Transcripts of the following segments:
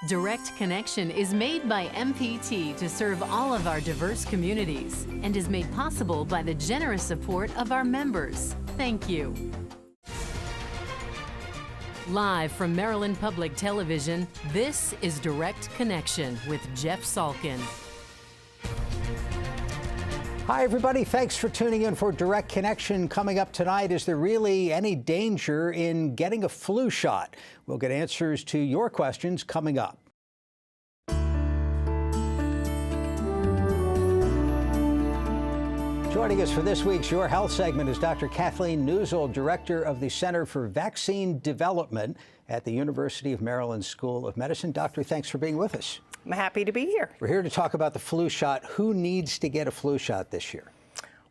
Direct Connection is made by MPT to serve all of our diverse communities and is made possible by the generous support of our members. Thank you. Live from Maryland Public Television, this is Direct Connection with Jeff Salkin. Hi, everybody. Thanks for tuning in for Direct Connection. Coming up tonight, is there really any danger in getting a flu shot? We'll get answers to your questions coming up. Joining us for this week's Your Health segment is Dr. Kathleen Neuzil, Director of the Center for Vaccine Development at the University of Maryland School of Medicine. Doctor, thanks for being with us. I'm happy to be here. We're here to talk about the flu shot. Who needs to get a flu shot this year?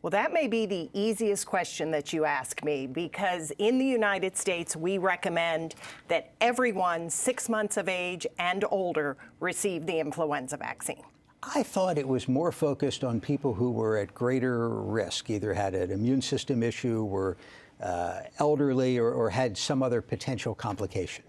Well, that may be the easiest question that you ask me, because in the United States, we recommend that everyone 6 months of age and older receive the influenza vaccine. I thought it was more focused on people who were at greater risk, either had an immune system issue, were elderly, or had some other potential complication.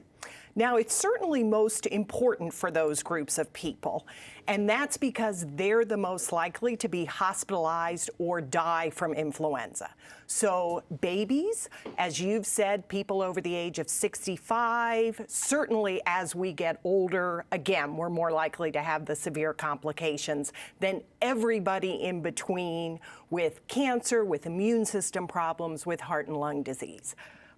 Now, it's certainly most important for those groups of people, and that's because they're the most likely to be hospitalized or die from influenza. So babies, as you've said, people over the age of 65, certainly as we get older, again, we're more likely to have the severe complications than everybody in between, with cancer, with immune system problems, with heart and lung disease.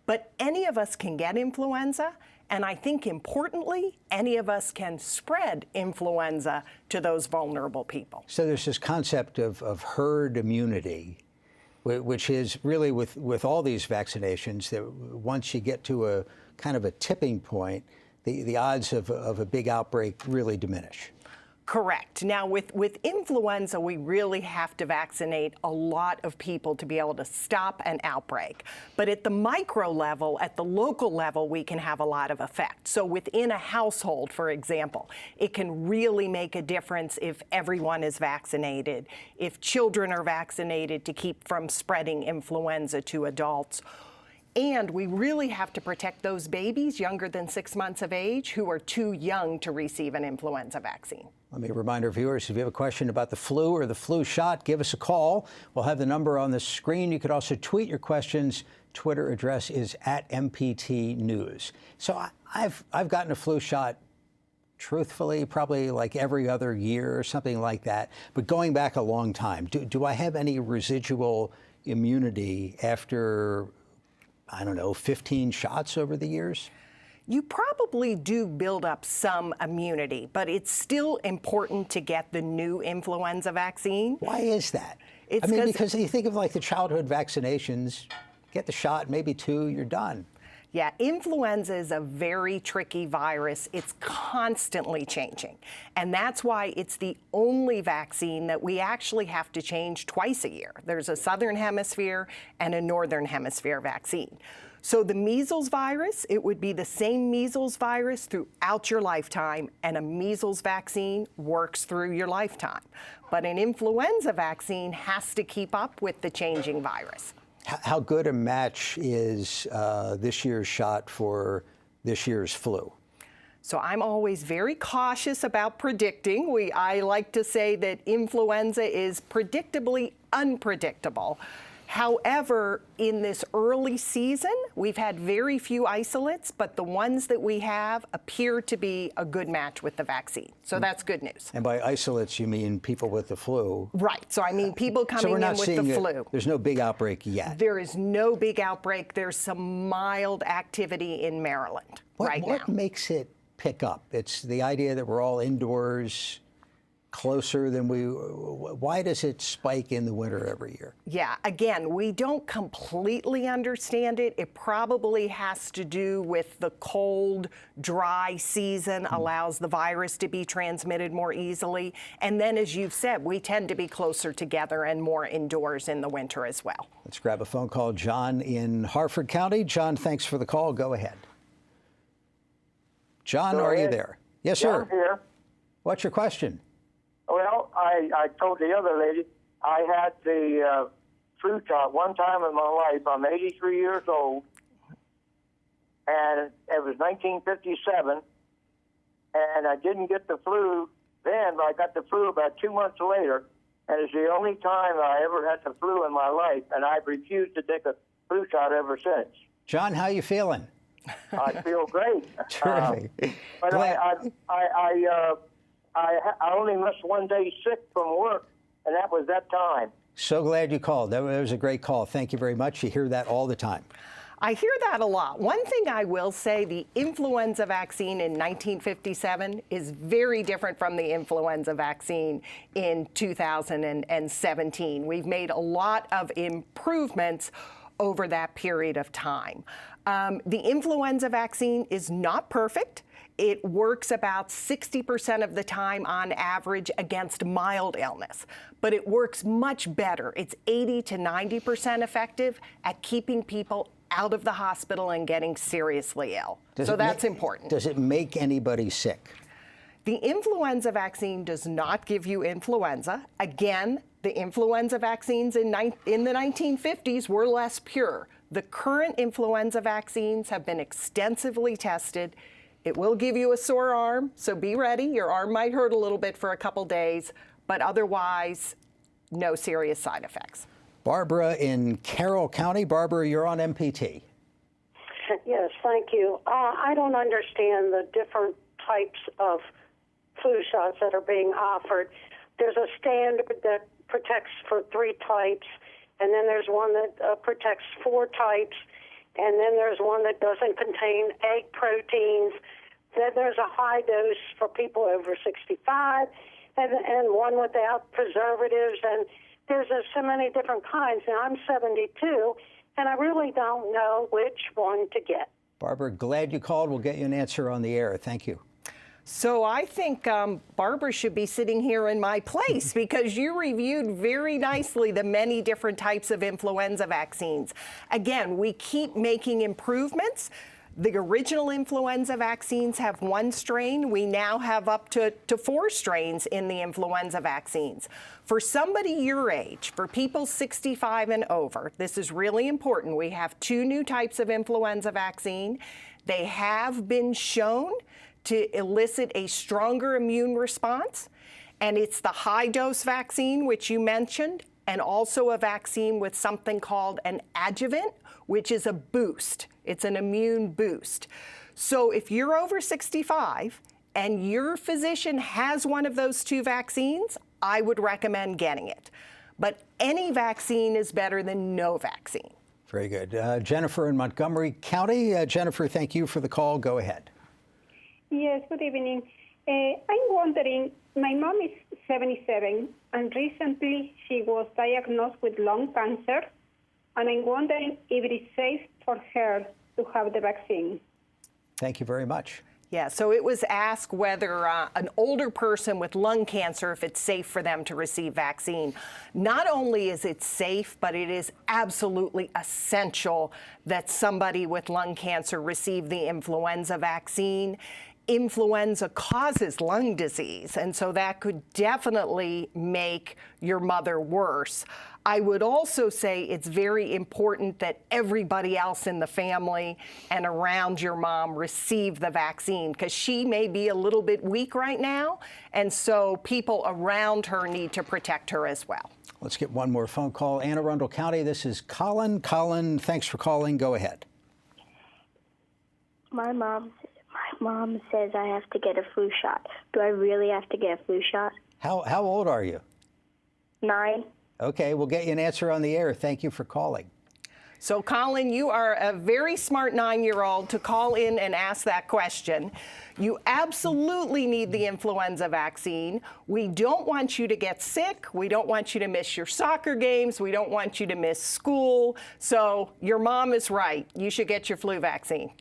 But any of us can get influenza, and I think importantly, any of us can spread influenza to those vulnerable people. So there's this concept of herd immunity, which is really with all these vaccinations, that once you get to a kind of a tipping point, the odds of a big outbreak really diminish. Correct. Now, with influenza, we really have to vaccinate a lot of people to be able to stop an outbreak. But at the micro level, at the local level, we can have a lot of effect. So within a household, for example, it can really make a difference if everyone is vaccinated, if children are vaccinated to keep from spreading influenza to adults. And we really have to protect those babies younger than 6 months of age who are too young to receive an influenza vaccine. Let me remind our viewers, if you have a question about the flu or the flu shot, give us a call. We'll have the number on the screen. You could also tweet your questions. Twitter address is @MPT News. So I've gotten a flu shot, truthfully, probably like every other year or something like that. But going back a long time, do I have any residual immunity after, I don't know, 15 shots over the years? You probably do build up some immunity, but it's still important to get the new influenza vaccine. Why is that? I mean, because you think of like the childhood vaccinations, get the shot, maybe 2, you're done. Yeah, influenza is a very tricky virus. It's constantly changing. And that's why it's the only vaccine that we actually have to change twice a year. There's a Southern Hemisphere and a Northern Hemisphere vaccine. So the measles virus, it would be the same measles virus throughout your lifetime, and a measles vaccine works through your lifetime. But an influenza vaccine has to keep up with the changing virus. How good a match is this year's shot for this year's flu? So I'm always very cautious about predicting. I like to say that influenza is predictably unpredictable. However, in this early season, we've had very few isolates, but the ones that we have appear to be a good match with the vaccine. So that's good news. And by isolates, you mean people with the flu? Right. So I mean people coming in with the flu. There's no big outbreak yet. There is no big outbreak. There's some mild activity in Maryland right now. What makes it pick up? It's the idea that we're all indoors closer than why does it spike in the winter every year? Yeah, again, we don't completely understand it. It probably has to do with the cold, dry season allows the virus to be transmitted more easily. And then, as you've said, we tend to be closer together and more indoors in the winter as well. Let's grab a phone call. John in Harford County. John, thanks for the call. Go ahead. John, are you there? Yes, sir. I'm here. What's your question? Well, I told the other lady I had the flu shot one time in my life. I'm 83 years old, and it was 1957, and I didn't get the flu then, but I got the flu about 2 months later, and it's the only time I ever had the flu in my life, and I've refused to take a flu shot ever since. John, how you feeling? I feel great. Terrific. But I only missed 1 day sick from work, and that was that time. So glad you called. That was a great call. Thank you very much. You hear that all the time. I hear that a lot. One thing I will say, the influenza vaccine in 1957 is very different from the influenza vaccine in 2017. We've made a lot of improvements over that period of time. The influenza vaccine is not perfect. It works about 60% of the time on average against mild illness, but it works much better. It's 80 to 90% effective at keeping people out of the hospital and getting seriously ill. So that's important. Does it make anybody sick? The influenza vaccine does not give you influenza. Again, the influenza vaccines in the 1950s were less pure. The current influenza vaccines have been extensively tested. It will give you a sore arm, so be ready. Your arm might hurt a little bit for a couple days, but otherwise, no serious side effects. Barbara in Carroll County. Barbara, you're on MPT. Yes, thank you. I don't understand the different types of flu shots that are being offered. There's a standard that protects for 3 types, and then there's one that protects 4 types, and then there's one that doesn't contain egg proteins. Then there's a high dose for people over 65, and one without preservatives, and there's so many different kinds. Now, I'm 72, and I really don't know which one to get. Barbara, glad you called. We'll get you an answer on the air. Thank you. So I think Barbara should be sitting here in my place because you reviewed very nicely the many different types of influenza vaccines. Again, we keep making improvements. The original influenza vaccines have 1 strain. We now have up to 4 strains in the influenza vaccines. For somebody your age, for people 65 and over, this is really important. We have 2 new types of influenza vaccine. They have been shown to elicit a stronger immune response, and it's the high-dose vaccine, which you mentioned, and also a vaccine with something called an adjuvant, which is a boost. It's an immune boost. So if you're over 65 and your physician has one of those 2 vaccines, I would recommend getting it. But any vaccine is better than no vaccine. Very good. Jennifer in Montgomery County. Jennifer, thank you for the call. Go ahead. Yes, good evening. I'm wondering, my mom is 77, and recently she was diagnosed with lung cancer, and I'm wondering if it is safe for her to have the vaccine. Thank you very much. Yeah, so it was asked whether an older person with lung cancer, if it's safe for them to receive vaccine. Not only is it safe, but it is absolutely essential that somebody with lung cancer receive the influenza vaccine. Influenza causes lung disease, and so that could definitely make your mother worse. I would also say it's very important that everybody else in the family and around your mom receive the vaccine, because she may be a little bit weak right now, and so people around her need to protect her as well. Let's get one more phone call. Anne Arundel County, this is Collin. Collin, thanks for calling. Go ahead. My mom says I have to get a flu shot. Do I really have to get a flu shot? How old are you? 9. Okay, we'll get you an answer on the air. Thank you for calling. So, Collin, you are a very smart 9-year-old to call in and ask that question. You absolutely need the influenza vaccine. We don't want you to get sick. We don't want you to miss your soccer games. We don't want you to miss school. So your mom is right. You should get your flu vaccine.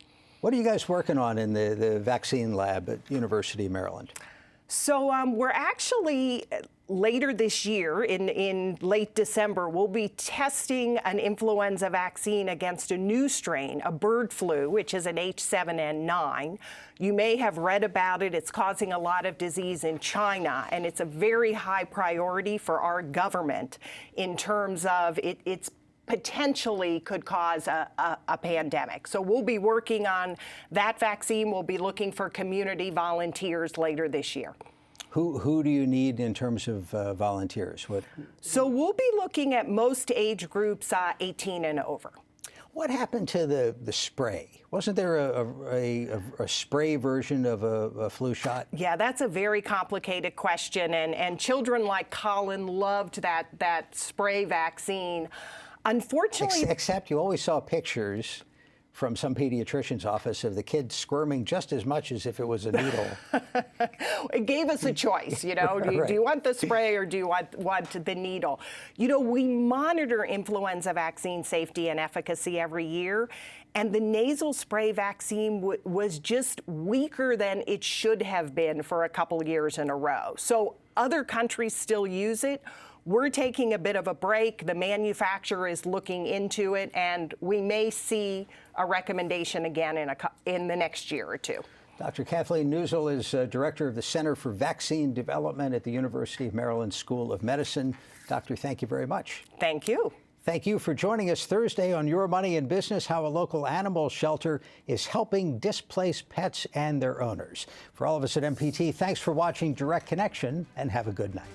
What are you guys working on in the vaccine lab at University of Maryland? So we're actually, later this year, in late December, we'll be testing an influenza vaccine against a new strain, a bird flu, which is an H7N9. You may have read about it. It's causing a lot of disease in China, and it's a very high priority for our government in terms of it's potentially could cause a pandemic. So we'll be working on that vaccine. We'll be looking for community volunteers later this year. Who do you need in terms of volunteers? So we'll be looking at most age groups 18 and over. What happened to the spray? Wasn't there a spray version of a flu shot? Yeah, that's a very complicated question, and children like Collin loved that spray vaccine. Unfortunately, except you always saw pictures from some pediatrician's office of the kid squirming just as much as if it was a needle. It gave us a choice, you know. Right. Do you want the spray or do you want the needle? You know, we monitor influenza vaccine safety and efficacy every year, and the nasal spray vaccine was just weaker than it should have been for a couple years in a row. So other countries still use it. We're taking a bit of a break. The manufacturer is looking into it, and we may see a recommendation again in the next year or two. Dr. Kathleen Neuzil is director of the Center for Vaccine Development at the University of Maryland School of Medicine. Doctor, thank you very much. Thank you. Thank you for joining us Thursday on Your Money in Business, how a local animal shelter is helping displaced pets and their owners. For all of us at MPT, thanks for watching Direct Connection, and have a good night.